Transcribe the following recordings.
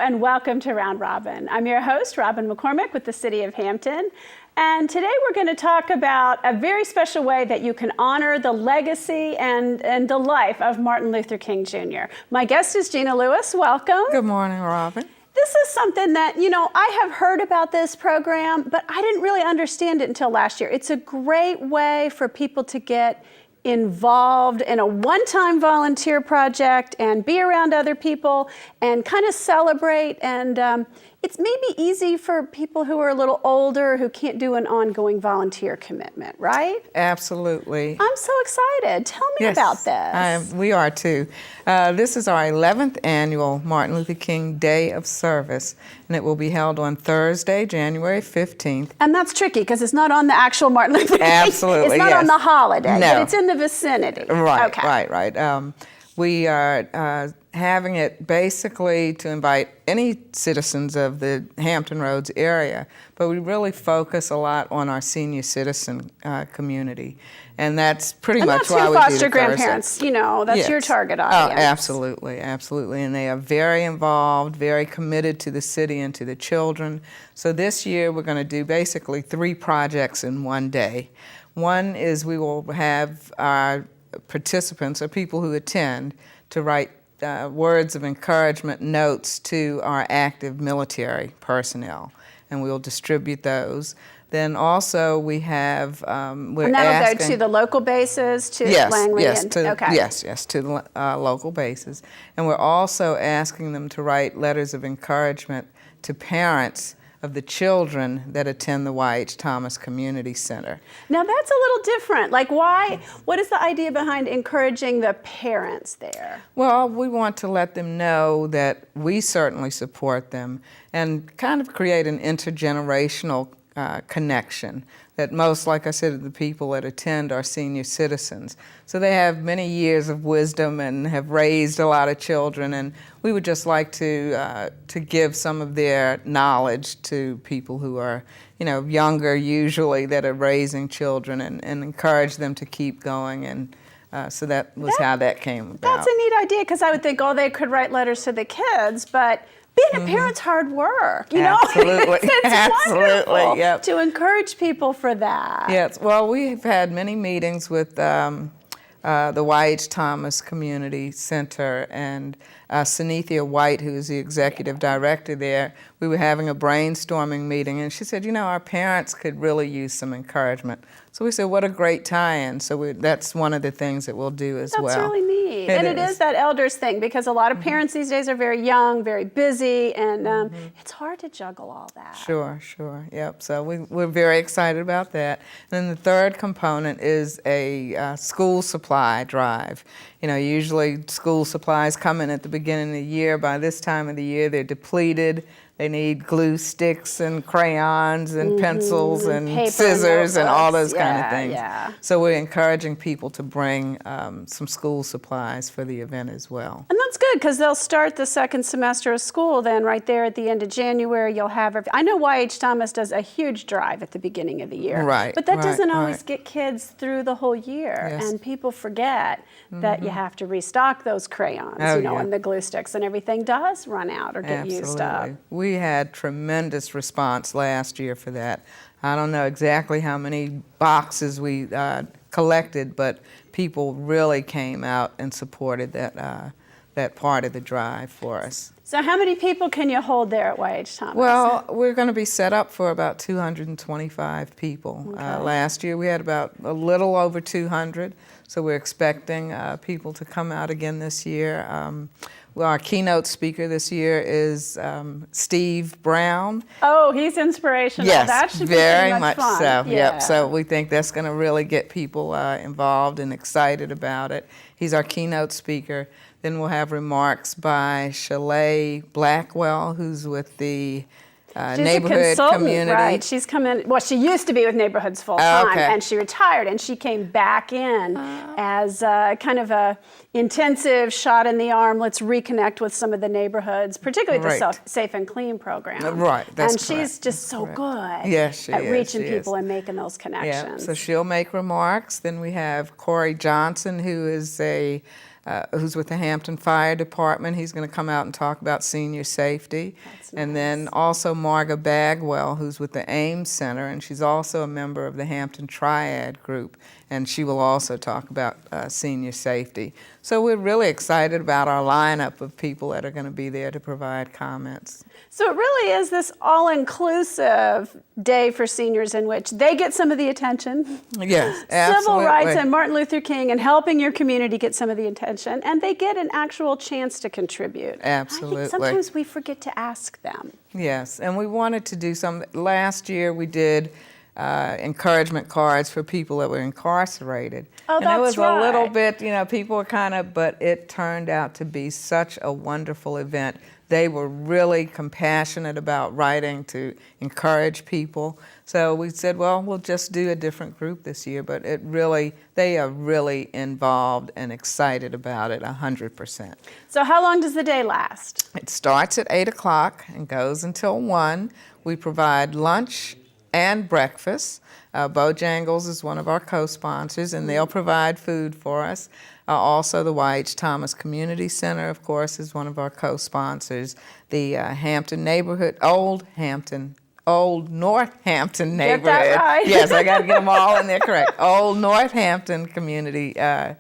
and welcome to Round Robin. I'm your host, Robin McCormick with the City of Hampton. And today we're going to talk about a very special way that you can honor the legacy and the life of Martin Luther King Jr. My guest is Gina Lewis. Welcome. Good morning, Robin. This is something that, I have heard about this program, but I didn't really understand it until last year. It's a great way for people to get involved in a one-time volunteer project and be around other people and kind of celebrate. And it's maybe easy for people who are a little older who can't do an ongoing volunteer commitment, right? Absolutely. I'm so excited. Tell me about this. We are too. This is our 11th annual Martin Luther King Day of Service, and it will be held on Thursday, January 15th. And that's tricky because it's not on the actual Martin Luther King. Absolutely, It's not on the holiday, no. but it's in the vicinity. Right, okay. right. We are having it basically to invite any citizens of the Hampton Roads area, but we really focus a lot on our senior citizen community. And that's pretty much why we do Foster the grandparents, that's Yes. your target audience. Oh, absolutely. And they are very involved, very committed to the city and to the children. So this year we're going to do basically 3 projects in one day. One is we will have our participants or people who attend to write words of encouragement notes to our active military personnel, and we'll distribute those. Then also we have and that'll go to the local bases, to Langley? To the local bases. And we're also asking them to write letters of encouragement to parents of the children that attend the Y.H. Thomas Community Center. Now that's a little different. Like why, what is the idea behind encouraging the parents there? Well, we want to let them know that we certainly support them and kind of create an intergenerational connection that most, like I said, the people that attend are senior citizens. So they have many years of wisdom and have raised a lot of children, and we would just like to give some of their knowledge to people who are, younger usually that are raising children and encourage them to keep going. And so that was how that came about. That's a neat idea because I would think, they could write letters to the kids, but being a parent's hard work, Absolutely. It's Absolutely. wonderful Yep. to encourage people for that. Yes. Well, we've had many meetings with the Y.H. Thomas Community Center and Sunithia White, who is the executive director there. We were having a brainstorming meeting, and she said, our parents could really use some encouragement. So we said, what a great tie-in. So that's one of the things that we'll do as well. That's really neat. It is that elders thing, because a lot of parents these days are very young, very busy, and it's hard to juggle all that. Sure. Yep. So we're very excited about that. And then the third component is a school supply drive. Usually school supplies come in at the beginning of the year. By this time of the year, they're depleted. They need glue sticks and crayons and pencils and paper scissors and all those kind of Yeah, things. yeah. So we're encouraging people to bring some school supplies for the event as well. And that's good because they'll start the second semester of school then right there at the end of January. You'll have, I know Y.H. Thomas does a huge drive at the beginning of the year. Right. But that doesn't always right. get kids through the whole year. Yes. And people forget that you have to restock those crayons, and the glue sticks, and everything does run out or get used up. We had tremendous response last year for that. I don't know exactly how many boxes we collected, but people really came out and supported that part of the drive for us. So how many people can you hold there at Y.H. Thomas? Well, we're going to be set up for about 225 people. Okay. Last year we had about a little over 200, so we're expecting people to come out again this year. Our keynote speaker this year is Steve Brown. Oh, he's inspirational. Yes, that should very be much fun. so. Yeah. Yep. So we think that's going to really get people involved and excited about it. He's our keynote speaker. Then we'll have remarks by Shalay Blackwell, who's with the neighborhood community. Right. She's come in, well, she used to be with Neighborhoods full time, and she retired, and she came back in as kind of a intensive shot in the arm. Let's reconnect with some of the neighborhoods, particularly the Safe and Clean program. Right, that's And she's just so good yes, at reaching people and making those connections. Yeah, so she'll make remarks. Then we have Corey Johnson, who is a who's with the Hampton Fire Department. He's going to come out and talk about senior safety. That's And nice. then also Marga Bagwell, who's with the Ames Center, and she's also a member of the Hampton Triad group, and she will also talk about senior safety. So we're really excited about our lineup of people that are going to be there to provide comments. So it really is this all-inclusive day for seniors in which they get some of the attention. Yes, absolutely. Civil rights and Martin Luther King and helping your community get some of the attention, and they get an actual chance to contribute. Absolutely. I think sometimes we forget to ask them. Yes, and we wanted to do some. Last year we did encouragement cards for people that were incarcerated. Oh, and that's it was right. a little bit, people were kind of, but it turned out to be such a wonderful event. They were really compassionate about writing to encourage people. So we said, well, we'll just do a different group this year, but they are really involved and excited about it 100%. So how long does the day last? It starts at 8 o'clock and goes until 1. We provide lunch and breakfast. Bojangles is one of our co-sponsors, and they'll provide food for us. Also, the Y.H. Thomas Community Center, of course, is one of our co-sponsors. The Hampton neighborhood, Old Northampton neighborhood. Get that right. Yes, I got to get them all in there correct. Old Northampton Community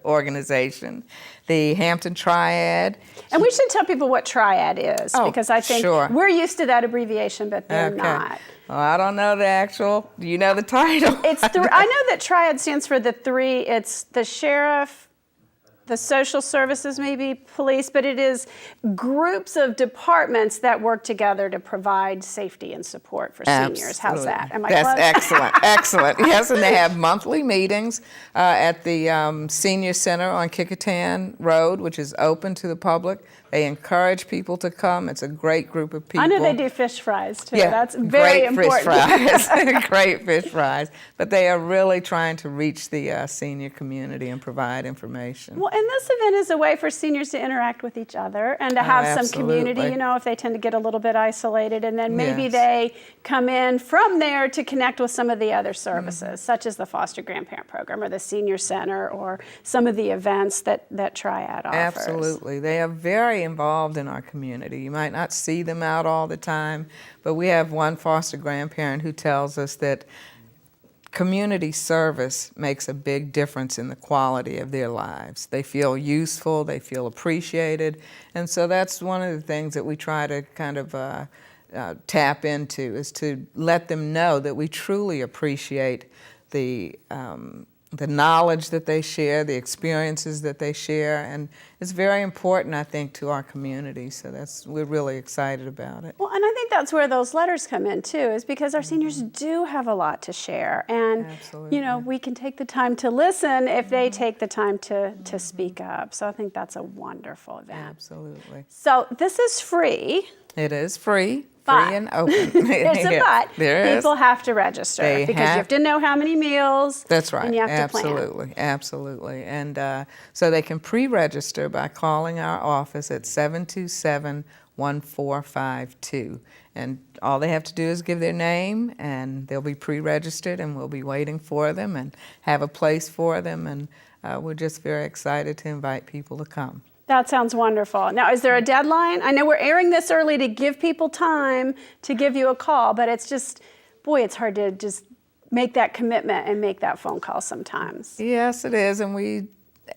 Organization. The Hampton Triad. And we should tell people what Triad is, Oh, because I think sure. we're used to that abbreviation, but they're not. Well, I don't know the actual. Do you know the title? I know that Triad stands for the three. It's the sheriff, the social services, maybe police, but it is groups of departments that work together to provide safety and support for seniors. How's that? Am I That's close? excellent, excellent. Yes, and they have monthly meetings at the Senior Center on Kickotan Road, which is open to the public. They encourage people to come. It's a great group of people. I know they do fish fries too. Yeah, That's very important. Great fish fries. Great fish fries. But they are really trying to reach the senior community and provide information. Well, and this event is a way for seniors to interact with each other and to have some community, absolutely. if they tend to get a little bit isolated. And then maybe Yes. they come in from there to connect with some of the other services, such as the Foster Grandparent Program or the Senior Center or some of the events that Triad offers. Absolutely. They are very involved in our community. You might not see them out all the time, but we have one foster grandparent who tells us that community service makes a big difference in the quality of their lives. They feel useful, they feel appreciated, and so that's one of the things that we try to kind of tap into, is to let them know that we truly appreciate the knowledge that they share, the experiences that they share, and it's very important, I think, to our community. So we're really excited about it. Well, and I think that's where those letters come in too, is because our seniors do have a lot to share, and Absolutely. we can take the time to listen if they take the time to speak up. So I think that's a wonderful event. Absolutely. So this is free. It is free. But Free and open. There's a but. There People is. have to register because you have to know how many meals. That's right. And you have to plan. Absolutely. Absolutely. And so they can pre-register by calling our office at 727-1452. And all they have to do is give their name, and they'll be pre-registered, and we'll be waiting for them and have a place for them. And we're just very excited to invite people to come. That sounds wonderful. Now, is there a deadline? I know we're airing this early to give people time to give you a call, but it's just, boy, it's hard to just make that commitment and make that phone call sometimes. Yes, it is, and we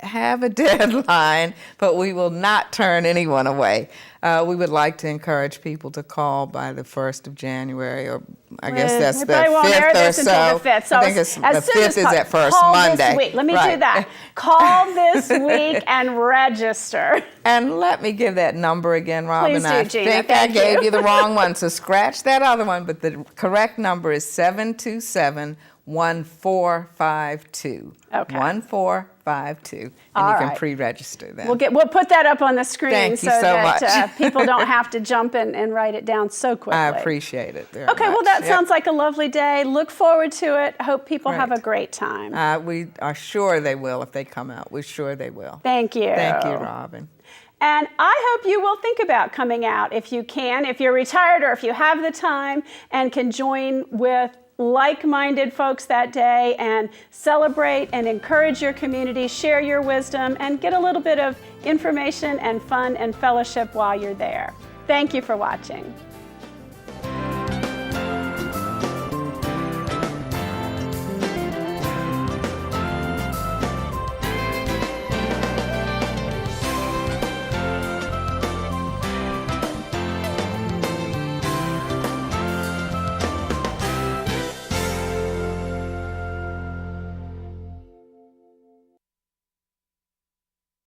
have a deadline, but we will not turn anyone away. We would like to encourage people to call by the 1st of January, or I guess that's the 5th or so. Until the 5th. So I think it's, the 5th is that first call Monday. This week. Let me do Right. that. Call this week and register. And let me give that number again, Robin. Please do, I Gina. think Thank I gave you. you the wrong one, so scratch that other one, but the correct number is 727-1452. Okay. 1452. And All you can right. pre-register then. We'll put that up on the screen Thank you so that much. people don't have to jump and write it down so quickly. I appreciate it very Okay, well, much. that Yep. sounds like a lovely day. Look forward to it. Hope people have a Great. great time. We are sure they will if they come out. We're sure they will. Thank you. Thank you, Robin. And I hope you will think about coming out if you can, if you're retired or if you have the time and can join with like-minded folks that day and celebrate and encourage your community, share your wisdom, and get a little bit of information and fun and fellowship while you're there. Thank you for watching.